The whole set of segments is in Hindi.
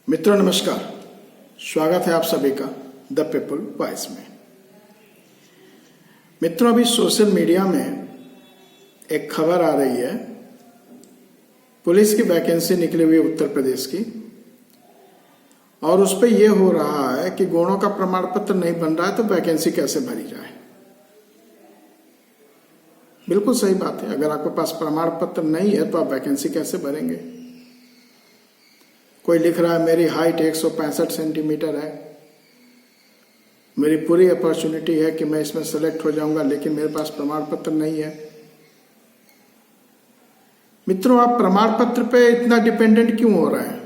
मित्रों नमस्कार, स्वागत है आप सभी का द पीपल वॉइस में। मित्रों, अभी सोशल मीडिया में एक खबर आ रही है, पुलिस की वैकेंसी निकली हुई उत्तर प्रदेश की, और उस पर यह हो रहा है कि गुणों का प्रमाण पत्र नहीं बन रहा है तो वैकेंसी कैसे भरी जाए। बिल्कुल सही बात है, अगर आपके पास प्रमाण पत्र नहीं है तो आप वैकेंसी कैसे भरेंगे। कोई लिख रहा है मेरी हाइट 165 सेंटीमीटर है, मेरी पूरी अपॉर्चुनिटी है कि मैं इसमें सेलेक्ट हो जाऊंगा, लेकिन मेरे पास प्रमाण पत्र नहीं है। मित्रों, आप प्रमाण पत्र पे इतना डिपेंडेंट क्यों हो रहे हैं?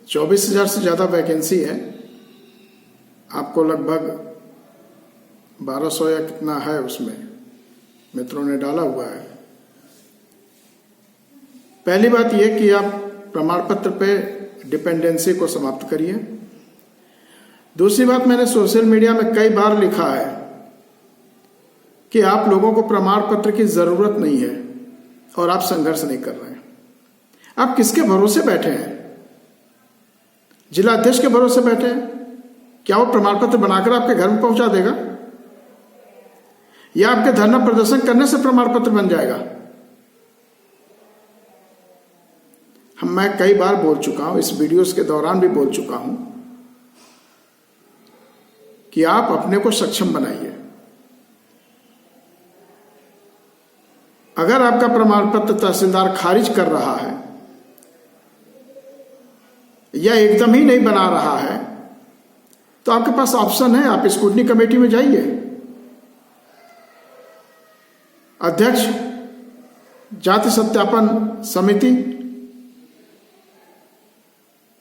चौबीस 24,000 से ज्यादा वैकेंसी है, आपको लगभग 1200 या कितना है उसमें मित्रों ने डाला हुआ है। पहली बात यह कि आप प्रमाण पत्र पे डिपेंडेंसी को समाप्त करिए। दूसरी बात, मैंने सोशल मीडिया में कई बार लिखा है कि आप लोगों को प्रमाण पत्र की जरूरत नहीं है और आप संघर्ष नहीं कर रहे हैं। आप किसके भरोसे बैठे हैं? जिला अध्यक्ष के भरोसे बैठे हैं? क्या वो प्रमाण पत्र बनाकर आपके घर में पहुंचा देगा, या आपके धरना प्रदर्शन करने से प्रमाण पत्र बन जाएगा? मैं कई बार बोल चुका हूं, इस वीडियोस के दौरान भी बोल चुका हूं कि आप अपने को सक्षम बनाइए। अगर आपका प्रमाण पत्र तहसीलदार खारिज कर रहा है या एकदम ही नहीं बना रहा है तो आपके पास ऑप्शन है, आप स्क्रूटनी कमेटी में जाइए। अध्यक्ष जाति सत्यापन समिति,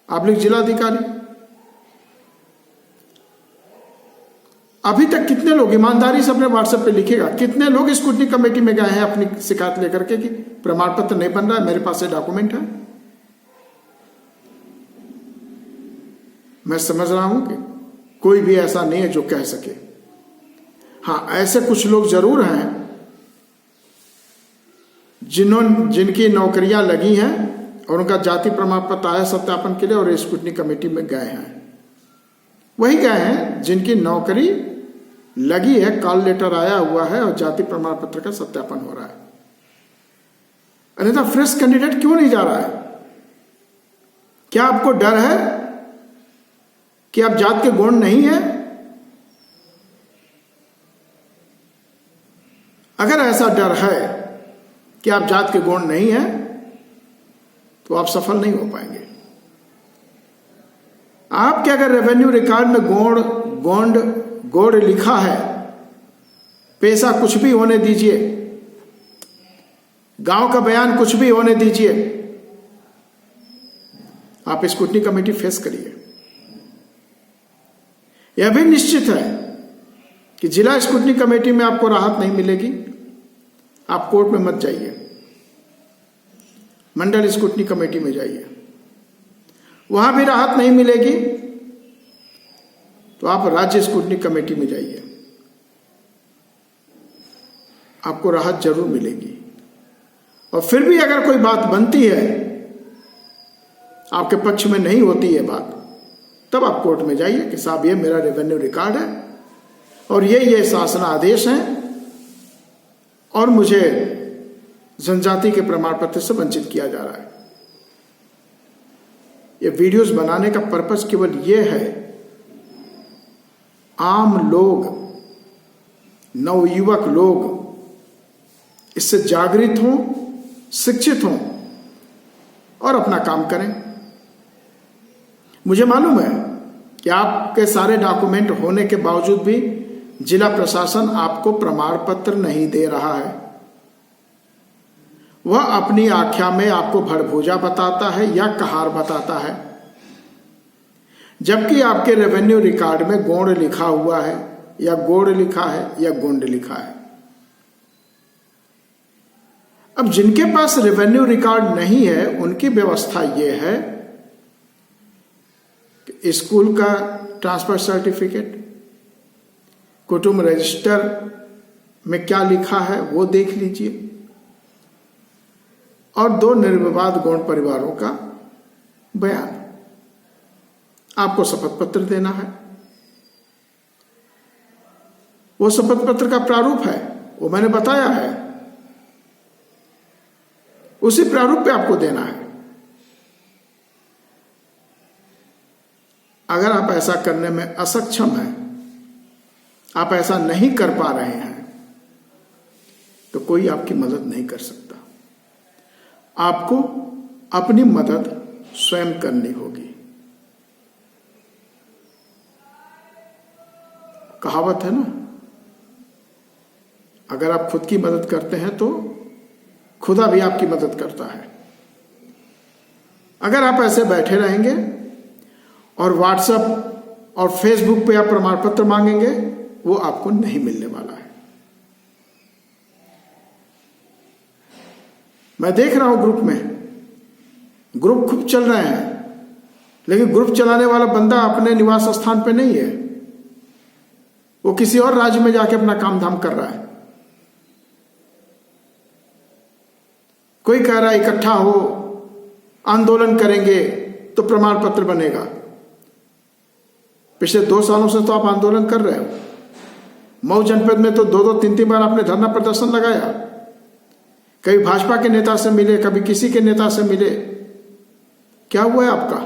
आप लिख जिलाधिकारी। अभी तक कितने लोग ईमानदारी से अपने व्हाट्सएप पे लिखेगा, कितने लोग स्क्रूटनी कमेटी में गए हैं अपनी शिकायत लेकर के कि प्रमाण पत्र नहीं बन रहा है, मेरे पास ये डॉक्यूमेंट है। मैं समझ रहा हूं कि कोई भी ऐसा नहीं है जो कह सके। हां, ऐसे कुछ लोग जरूर हैं जिनकी नौकरियां लगी हैं और उनका जाति प्रमाण पत्र आया सत्यापन के लिए और स्क्रूटनी कमेटी में गए हैं। वही गए हैं जिनकी नौकरी लगी है, कॉल लेटर आया हुआ है और जाति प्रमाण पत्र का सत्यापन हो रहा है। अन्यथा फ्रेश कैंडिडेट क्यों नहीं जा रहा है? क्या आपको डर है कि आप जात के गुण नहीं है? अगर ऐसा डर है कि आप जात के गुण नहीं है तो आप सफल नहीं हो पाएंगे। आपके अगर रेवेन्यू रिकॉर्ड में गोंड लिखा है, पेशा कुछ भी होने दीजिए, गांव का बयान कुछ भी होने दीजिए, आप स्क्रूटनी कमेटी फेस करिए। यह भी निश्चित है कि जिला स्क्रूटनी कमेटी में आपको राहत नहीं मिलेगी, आप कोर्ट में मत जाइए, मंडल स्क्रूटनी कमेटी में जाइए, वहां भी राहत नहीं मिलेगी तो आप राज्य स्क्रूटनी कमेटी में जाइए, आपको राहत जरूर मिलेगी। और फिर भी अगर कोई बात बनती है, आपके पक्ष में नहीं होती है बात, तब आप कोर्ट में जाइए कि साहब ये मेरा रेवेन्यू रिकॉर्ड है और ये शासनादेश है और मुझे जनजाति के प्रमाण पत्र से वंचित किया जा रहा है। ये वीडियोस बनाने का पर्पस केवल ये है, आम लोग, नवयुवक लोग इससे जागृत हों, शिक्षित हों और अपना काम करें। मुझे मालूम है कि आपके सारे डॉक्यूमेंट होने के बावजूद भी जिला प्रशासन आपको प्रमाण पत्र नहीं दे रहा है। वह अपनी आख्या में आपको भड़भूजा बताता है या कहार बताता है, जबकि आपके रेवेन्यू रिकॉर्ड में गोंड लिखा हुआ है या गोड़ लिखा है या गोंड लिखा है। अब जिनके पास रेवेन्यू रिकॉर्ड नहीं है उनकी व्यवस्था यह है कि स्कूल का ट्रांसफर सर्टिफिकेट, कुटुंब रजिस्टर में क्या लिखा है वो देख लीजिए, और 2 निर्विवाद गौण परिवारों का बयान। आपको शपथ पत्र देना है। वो शपथ पत्र का प्रारूप है, वो मैंने बताया है, उसी प्रारूप पे आपको देना है। अगर आप ऐसा करने में असक्षम हैं, आप ऐसा नहीं कर पा रहे हैं, तो कोई आपकी मदद नहीं कर सकता। आपको अपनी मदद स्वयं करनी होगी। कहावत है ना, अगर आप खुद की मदद करते हैं तो खुदा भी आपकी मदद करता है। अगर आप ऐसे बैठे रहेंगे और व्हाट्सएप और फेसबुक पे आप प्रमाण पत्र मांगेंगे, वो आपको नहीं मिलने वाला है। मैं देख रहा हूं ग्रुप खूब चल रहे हैं, लेकिन ग्रुप चलाने वाला बंदा अपने निवास स्थान पे नहीं है, वो किसी और राज्य में जाके अपना काम धाम कर रहा है। कोई कह रहा है इकट्ठा हो, आंदोलन करेंगे तो प्रमाण पत्र बनेगा। पिछले 2 सालों से तो आप आंदोलन कर रहे हो। मऊ जनपद में तो 2-2, 3-3 बार आपने धरना प्रदर्शन लगाया। कभी भाजपा के नेता से मिले, कभी किसी के नेता से मिले। क्या हुआ है आपका?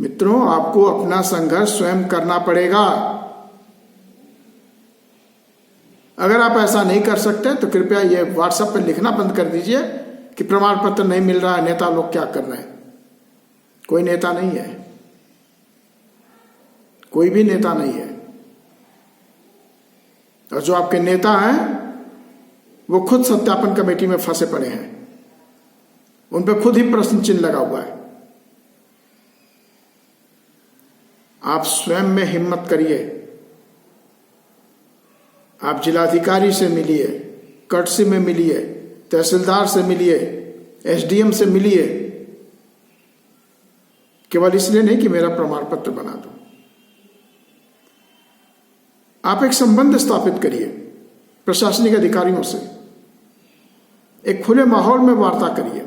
मित्रों, आपको अपना संघर्ष स्वयं करना पड़ेगा। अगर आप ऐसा नहीं कर सकते तो कृपया ये व्हाट्सएप पर लिखना बंद कर दीजिए कि प्रमाण पत्र नहीं मिल रहा है, नेता लोग क्या कर रहे हैं। कोई नेता नहीं है, कोई भी नेता नहीं है। और जो आपके नेता हैं वो खुद सत्यापन कमेटी में फंसे पड़े हैं, उन पर खुद ही प्रश्न चिन्ह लगा हुआ है। आप स्वयं में हिम्मत करिए। आप जिलाधिकारी से मिलिए, कटसी में मिलिए, तहसीलदार से मिलिए, एसडीएम से मिलिए, केवल इसलिए नहीं कि मेरा प्रमाण पत्र बना दो। आप एक संबंध स्थापित करिए प्रशासनिक अधिकारियों से, एक खुले माहौल में वार्ता करिए,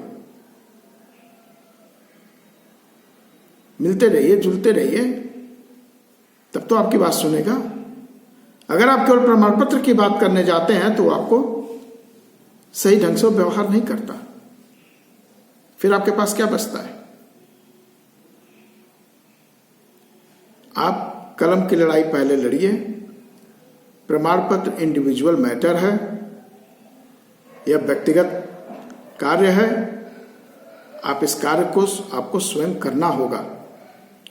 मिलते रहिए, जुलते रहिए, तब तो आपकी बात सुनेगा। अगर आप केवल प्रमाण पत्र की बात करने जाते हैं तो आपको सही ढंग से व्यवहार नहीं करता, फिर आपके पास क्या बचता है? आप कलम की लड़ाई पहले लड़िए। प्रमाण पत्र इंडिविजुअल मैटर है, यह व्यक्तिगत कार्य है। आप इस कार्य को आपको स्वयं करना होगा,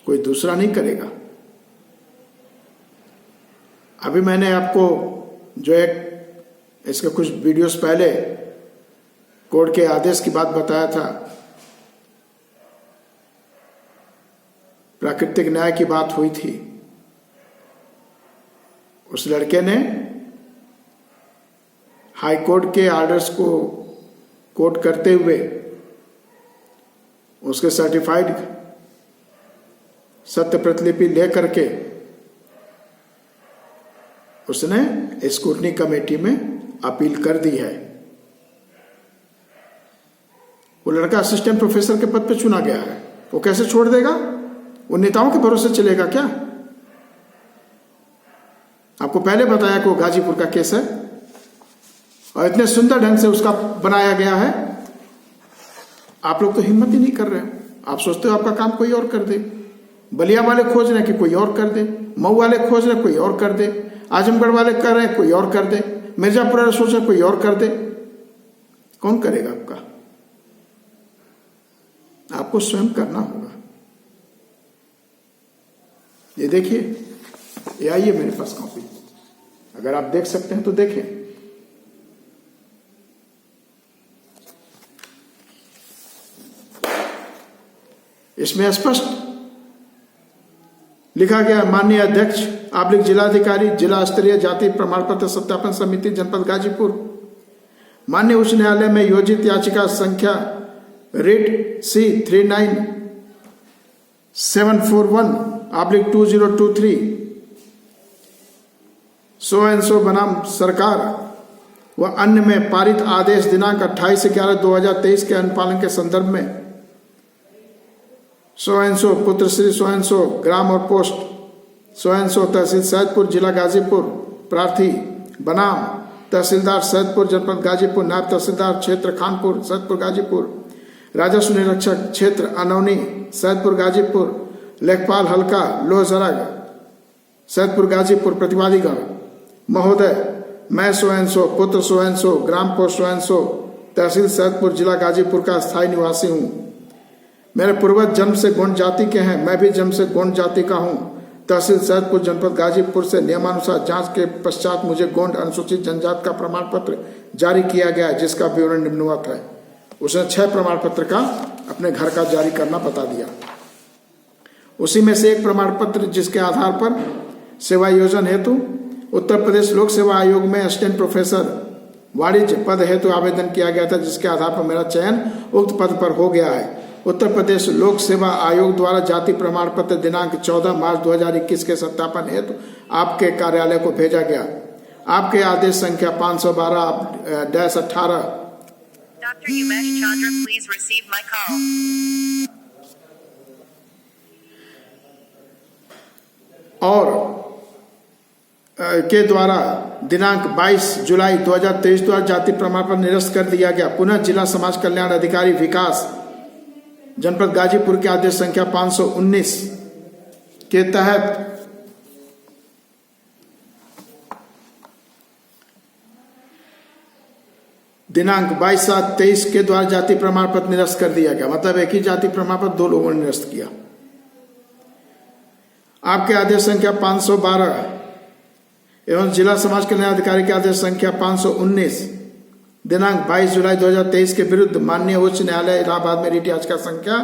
कोई दूसरा नहीं करेगा। अभी मैंने आपको जो एक इसके कुछ वीडियोस पहले कोर्ट के आदेश की बात बताया था, प्राकृतिक न्याय की बात हुई थी। उस लड़के ने हाई कोर्ट के आर्डर्स को कोट करते हुए उसके सर्टिफाइड सत्य प्रतिलिपि लेकर के उसने स्क्रूटनी कमेटी में अपील कर दी है। वो लड़का असिस्टेंट प्रोफेसर के पद पे चुना गया है, वो कैसे छोड़ देगा? वो नेताओं के भरोसे चलेगा क्या? आपको पहले बताया कि वो गाजीपुर का केस है और इतने सुंदर ढंग से उसका बनाया गया है। आप लोग तो हिम्मत ही नहीं कर रहे हो। आप सोचते हो आपका काम कोई और कर दे। बलिया वाले खोज रहे हैं कि कोई और कर दे, मऊ वाले खोज रहे हैं कोई और कर दे, आजमगढ़ वाले कर रहे हैं कोई और कर दे, मिर्जापुर वाले सोच रहे कोई और कर दे। कौन करेगा आपका? आपको स्वयं करना होगा। ये देखिए, ये आइए मेरे पास कॉपी, अगर आप देख सकते हैं तो देखें। इसमें स्पष्ट लिखा गया, माननीय अध्यक्ष / जिलाधिकारी, जिला स्तरीय जाति प्रमाण पत्र सत्यापन समिति जनपद गाजीपुर, माननीय उच्च न्यायालय में योजित याचिका संख्या writ C 39741/2023 so and so बनाम सरकार व अन्य में पारित आदेश दिनांक 28/11/2023 के अनुपालन के संदर्भ में सो पुत्र श्री सो ग्राम और पोस्ट सो तहसील सैदपुर जिला गाजीपुर प्रार्थी बनाम तहसीलदार सैदपुर जनपद गाजीपुर नायब तहसीलदार क्षेत्र खानपुर सैदपुर गाजीपुर राजस्व निरीक्षक क्षेत्र अनौनी सैदपुर गाजीपुर लेखपाल हल्का लोहजरग सैदपुर गाजीपुर प्रतिवादीगण महोदय मैं सो पुत्र सो ग्राम पोस्ट सो तहसील सैदपुर जिला गाजीपुर का स्थायी निवासी हूँ। मेरे पूर्वज जन्म से गोंड जाति के हैं। मैं भी जन्म से गोंड जाति का हूँ। तहसील सैदपुर जनपद गाजीपुर से नियमानुसार जांच के पश्चात मुझे गोंड अनुसूचित जनजाति का प्रमाण पत्र जारी किया गया है, जिसका विवरण निम्नवत है। उसने 6 प्रमाण पत्र का अपने घर का जारी करना बता दिया। उसी में से एक प्रमाण पत्र जिसके आधार पर सेवा योजन हेतु उत्तर प्रदेश लोक सेवा आयोग में असिस्टेंट प्रोफेसर वाणिज्य पद हेतु आवेदन किया गया था, जिसके आधार पर मेरा चयन उक्त पद पर हो गया है। उत्तर प्रदेश लोक सेवा आयोग द्वारा जाति प्रमाण पत्र दिनांक 14 मार्च 2021 के सत्यापन हेतु आपके कार्यालय को भेजा गया। आपके आदेश संख्या 512-18 Dr. Umesh Chandra, please receive my call. और के द्वारा दिनांक 22 जुलाई 2023 द्वारा जाति प्रमाण पत्र निरस्त कर दिया गया। पुनः जिला समाज कल्याण अधिकारी विकास जनपद गाजीपुर के आदेश संख्या 519 के तहत दिनांक 22/7/23 के द्वारा जाति प्रमाण पत्र निरस्त कर दिया गया। मतलब एक ही जाति प्रमाण पत्र 2 लोगों ने निरस्त किया। आपके आदेश संख्या 512 एवं जिला समाज कल्याण अधिकारी के आदेश संख्या 519 दिनांक 22 जुलाई 2023 के विरुद्ध माननीय उच्च न्यायालय इलाहाबाद में रिट याचिका संख्या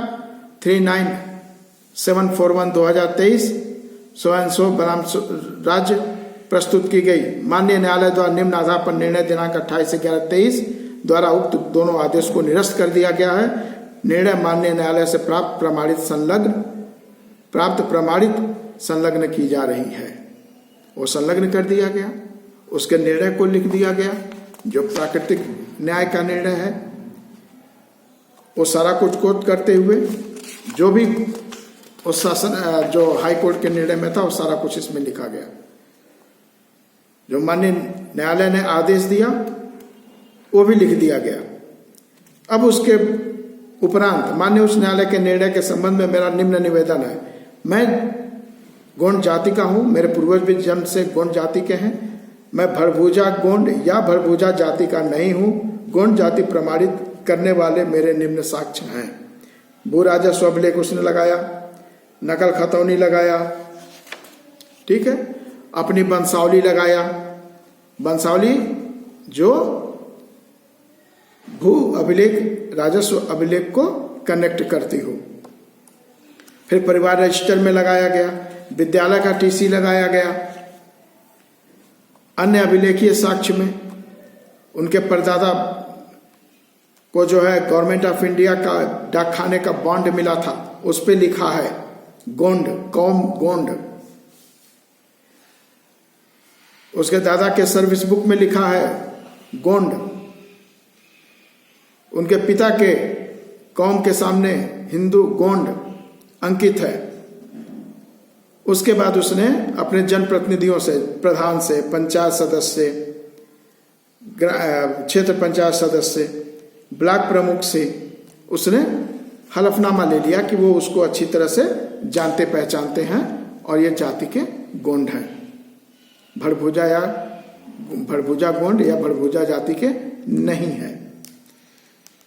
39741/2023 सो बनाम राज्य प्रस्तुत की गई। माननीय न्यायालय द्वारा निम्न आधार पर निर्णय दिनांक 28/11/23 द्वारा उक्त दोनों आदेश को निरस्त कर दिया गया है। निर्णय माननीय न्यायालय से प्राप्त प्रमाणित संलग्न की जा रही है। वो संलग्न कर दिया गया, उसके निर्णय को लिख दिया गया, जो प्राकृतिक न्याय का निर्णय है वो सारा कुछ कोट करते हुए जो भी उस शासन जो हाई कोर्ट के निर्णय में था वो सारा कुछ इसमें लिखा गया। जो माननीय न्यायालय ने आदेश दिया वो भी लिख दिया गया। अब उसके उपरांत माननीय उच्च न्यायालय के निर्णय के संबंध में मेरा निम्न निवेदन है। मैं गोंड जाति का हूं। मेरे पूर्वज भी जन्म से गोंड जाति के हैं। मैं भरभूजा गोंड या भरभूजा जाति का नहीं हूं। गोंड जाति प्रमाणित करने वाले मेरे निम्न साक्ष्य हैं। भू राजस्व अभिलेख उसने लगाया, नकल खतौनी लगाया, ठीक है, अपनी वंशावली लगाया, वंशावली जो भू अभिलेख राजस्व अभिलेख को कनेक्ट करती हो। फिर परिवार रजिस्टर में लगाया गया, विद्यालय का टीसी लगाया गया, अन्य अभिलेखीय साक्ष्य में उनके परदादा को जो है गवर्नमेंट ऑफ इंडिया का डाकखाने का बॉन्ड मिला था, उस पे लिखा है गोंड, कौम गोंड। उसके दादा के सर्विस बुक में लिखा है गोंड। उनके पिता के कौम के सामने हिंदू गोंड अंकित है। उसके बाद उसने अपने जनप्रतिनिधियों से, प्रधान से, पंचायत सदस्य से, क्षेत्र पंचायत सदस्य से, ब्लॉक प्रमुख से उसने हलफनामा ले लिया कि वो उसको अच्छी तरह से जानते पहचानते हैं और ये जाति के गोंड हैं। भरभूजा गोंड या भरभूजा जाति के नहीं है।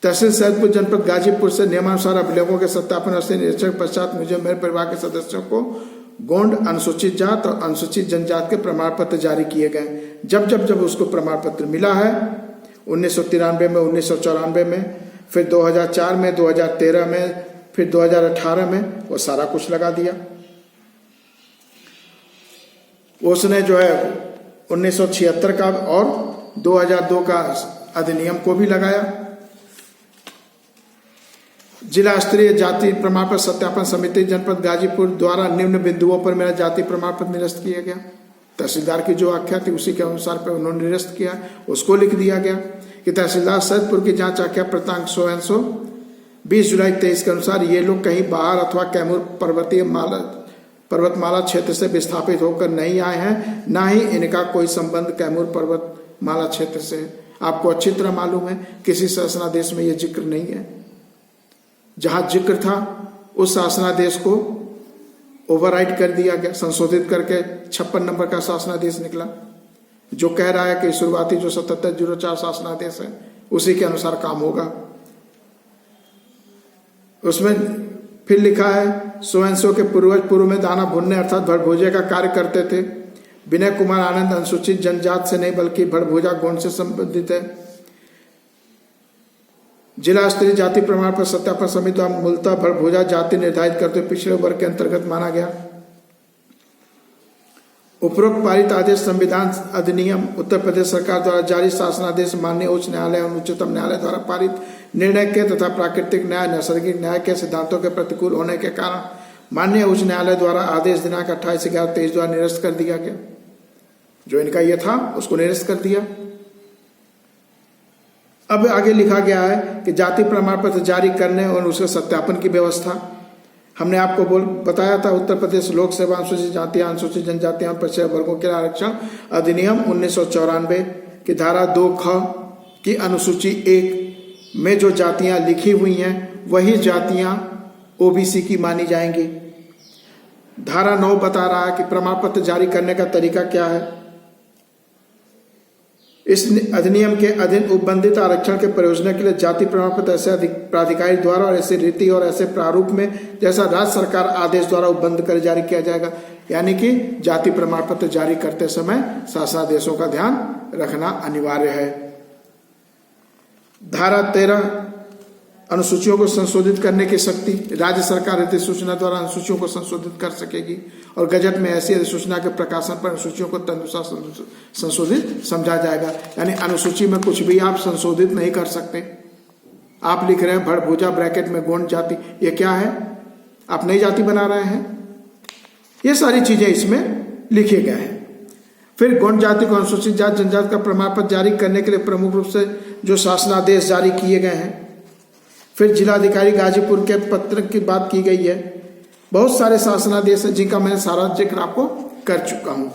तहसील सैदपुर जनपद गाजीपुर से नियमानुसार अभिलेखों के सत्यापन और निरीक्षण पश्चात मुझे मेरे परिवार के सदस्यों को गोंड, अनुसूचित जात और अनुसूचित जनजाति के प्रमाण पत्र जारी किए गए। जब उसको प्रमाण पत्र मिला है 1993 में, 1994 में, फिर 2004 में, 2013 में, फिर 2018 में, वो सारा कुछ लगा दिया। उसने जो है 1976 का और 2002 का अधिनियम को भी लगाया। जिला स्तरीय जाति प्रमाण पत्र सत्यापन समिति जनपद गाजीपुर द्वारा निम्न बिंदुओं पर मेरा जाति प्रमाण पत्र निरस्त किया गया। तहसीलदार की जो आख्या थी उसी के अनुसार पे उन्होंने निरस्त किया, उसको लिख दिया गया कि तहसीलदार सैदपुर की जांच आख्या प्रतांक 20 जुलाई 23 के अनुसार ये लोग कहीं बाहर अथवा कैमूर पर्वतमाला क्षेत्र से विस्थापित होकर नहीं आए हैं, ना ही इनका कोई संबंध कैमूर पर्वतमाला क्षेत्र से है। आपको अच्छी तरह मालूम है किसी शासनादेश में यह जिक्र नहीं है। जहां जिक्र था उस शासनादेश को ओवरराइड कर दिया गया, संशोधित करके 56 नंबर का शासनादेश निकला जो कह रहा है कि शुरुआती जो 7704 शासनादेश है उसी के अनुसार काम होगा। उसमें फिर लिखा है सोएंसो के पूर्वज पूर्व में दाना भुनने अर्थात भड़भोजे का कार्य करते थे। विनय कुमार आनंद अनुसूचित जनजात से नहीं बल्कि भड़भोजा गौंड से संबंधित है। जिला स्तरीय जाति प्रमाण पत्र सत्यापन समिति द्वारा मूलतः भड़भोजा जाति निर्धारित करते हुए पिछड़े वर्ग के अंतर्गत माना गया। उपरोक्त पारित आदेश संविधान अधिनियम उत्तर प्रदेश सरकार द्वारा जारी शासनादेश माननीय उच्च न्यायालय और उच्चतम न्यायालय द्वारा पारित निर्णय के तथा प्राकृतिक न्याय नैसर्गिक न्याय के सिद्धांतों के प्रतिकूल होने के कारण माननीय उच्च न्यायालय द्वारा आदेश दिनांक 28/11/23 द्वारा निरस्त कर दिया गया। जो इनका यह था उसको निरस्त कर दिया। अब आगे लिखा गया है कि जाति प्रमाण पत्र जारी करने और उसके सत्यापन की व्यवस्था। हमने आपको बताया था उत्तर प्रदेश लोक सेवा अनुसूचित जातियां अनुसूचित जनजातियां पिछड़े वर्गों के आरक्षण अधिनियम 1994 की धारा 2 ख की अनुसूची 1 में जो जातियां लिखी हुई हैं वही जातियां ओबीसी की मानी जाएंगी। धारा 9 बता रहा है कि प्रमाण पत्र जारी करने का तरीका क्या है। इस अधिनियम के अधीन उपबंधित आरक्षण के प्रयोजन के लिए जाति प्रमाण पत्र ऐसे प्राधिकारी द्वारा और ऐसे रीति और ऐसे प्रारूप में जैसा राज्य सरकार आदेश द्वारा उपबंध कर जारी किया जाएगा। यानी कि जाति प्रमाण पत्र जारी करते समय शासनादेशों का ध्यान रखना अनिवार्य है। धारा 13 अनुसूचियों को संशोधित करने की शक्ति राज्य सरकार अधिसूचना द्वारा अनुसूचियों को संशोधित कर सकेगी और गजट में ऐसी अधिसूचना के प्रकाशन पर अनुसूचियों को तदनुसार संशोधित समझा जाएगा। यानी अनुसूची में कुछ भी आप संशोधित नहीं कर सकते। आप लिख रहे हैं भड़भोजा ब्रैकेट में गौंड जाति, ये क्या है? आप नई जाति बना रहे हैं। ये सारी चीजें इसमें लिखे गए हैं। फिर गौंड जाति को अनुसूचित जाति जनजाति का प्रमाण पत्र जारी करने के लिए प्रमुख रूप से जो शासनादेश जारी किए गए हैं। फिर जिलाधिकारी गाजीपुर के पत्र की बात की गई है। बहुत सारे शासनादेश हैं जिनका मैं सारा जिक्र आपको कर चुका हूं।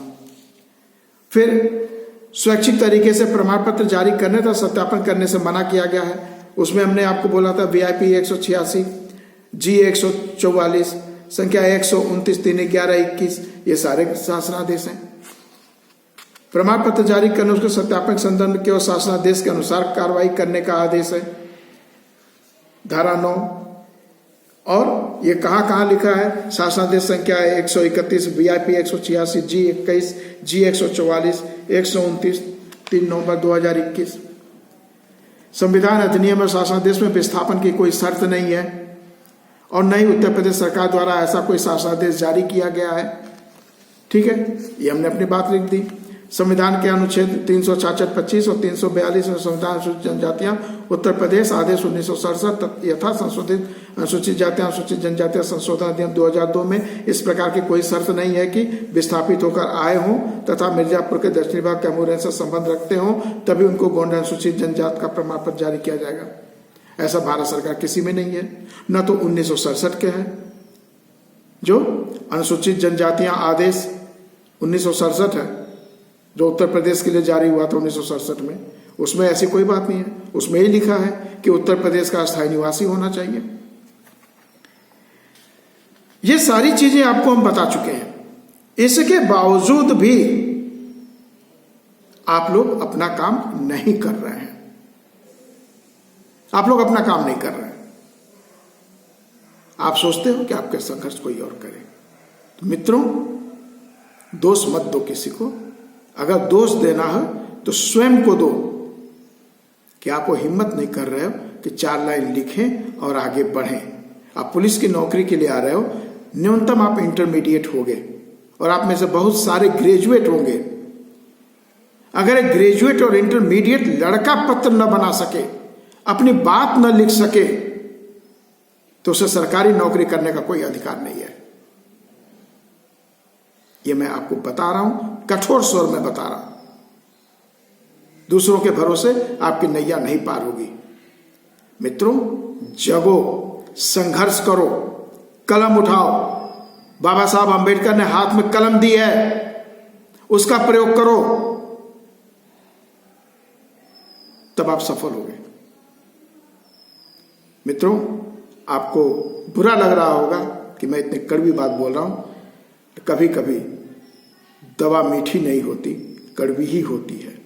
फिर स्वैच्छिक तरीके से प्रमाण पत्र जारी करने तथा सत्यापन करने से मना किया गया है। उसमें हमने आपको बोला था VIP 186, G 144, संख्या 129, 3, 11, 21 ये सारे शासनादेश हैं। प्रमाण पत्र जारी करने उसके सत्यापन के संदर्भ केवल शासनादेश के अनुसार कार्रवाई करने का आदेश है। धारा 9 और ये कहाँ लिखा है? शासनादेश संख्या 131, VIP 186, G 21, G 144, 129, 3 नवंबर 2021। संविधान अधिनियम और शासनादेश में विस्थापन की कोई शर्त नहीं है और न ही उत्तर प्रदेश सरकार द्वारा ऐसा कोई शासनादेश जारी किया गया है। ठीक है, ये हमने अपनी बात लिख दी। संविधान के अनुच्छेद 366-25 और 342 में संविधान अनुसूचित जनजातियां उत्तर प्रदेश आदेश 1967 यथा संशोधित अनुसूचित जातियां अनुसूचित जनजातियां संशोधन अधिनियम 2002 में इस प्रकार की कोई शर्त नहीं है कि विस्थापित होकर आए हों तथा मिर्जापुर के दक्षिणी भाग कैमूर से संबंध रखते हों तभी उनको गौंड अनुसूचित जनजाति का प्रमाण पत्र जारी किया जाएगा। ऐसा भारत सरकार किसी में नहीं है। न तो 1967 के हैं जो अनुसूचित जनजातियां आदेश 1967 है जो उत्तर प्रदेश के लिए जारी हुआ था 1967 में, उसमें ऐसी कोई बात नहीं है। उसमें ही लिखा है कि उत्तर प्रदेश का अस्थायी निवासी होना चाहिए। ये सारी चीजें आपको हम बता चुके हैं। इसके बावजूद भी आप लोग अपना काम नहीं कर रहे हैं। आप लोग अपना काम नहीं कर रहे हैं। आप सोचते हो कि आपके संघर्ष कोई और करे। तो मित्रों, दोष मत दो किसी को। अगर दोष देना है तो स्वयं को दो कि आप वो हिम्मत नहीं कर रहे हो कि 4 लाइन लिखें और आगे बढ़ें। आप पुलिस की नौकरी के लिए आ रहे हो, न्यूनतम आप इंटरमीडिएट होंगे और आप में से बहुत सारे ग्रेजुएट होंगे। अगर एक ग्रेजुएट और इंटरमीडिएट लड़का पत्र न बना सके, अपनी बात न लिख सके, तो उसे सरकारी नौकरी करने का कोई अधिकार नहीं है। ये मैं आपको बता रहा हूं। कठोर स्वर में बता रहा हूं। दूसरों के भरोसे आपकी नैया नहीं पार होगी। मित्रों, जगो, संघर्ष करो, कलम उठाओ। बाबा साहब अंबेडकर ने हाथ में कलम दी है, उसका प्रयोग करो, तब आप सफल होंगे। मित्रों, आपको बुरा लग रहा होगा कि मैं इतनी कड़वी बात बोल रहा हूं। कभी कभी दवा मीठी नहीं होती, कड़वी ही होती है।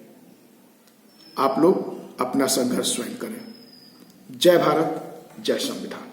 आप लोग अपना संघर्ष स्वयं करें। जय भारत, जय संविधान।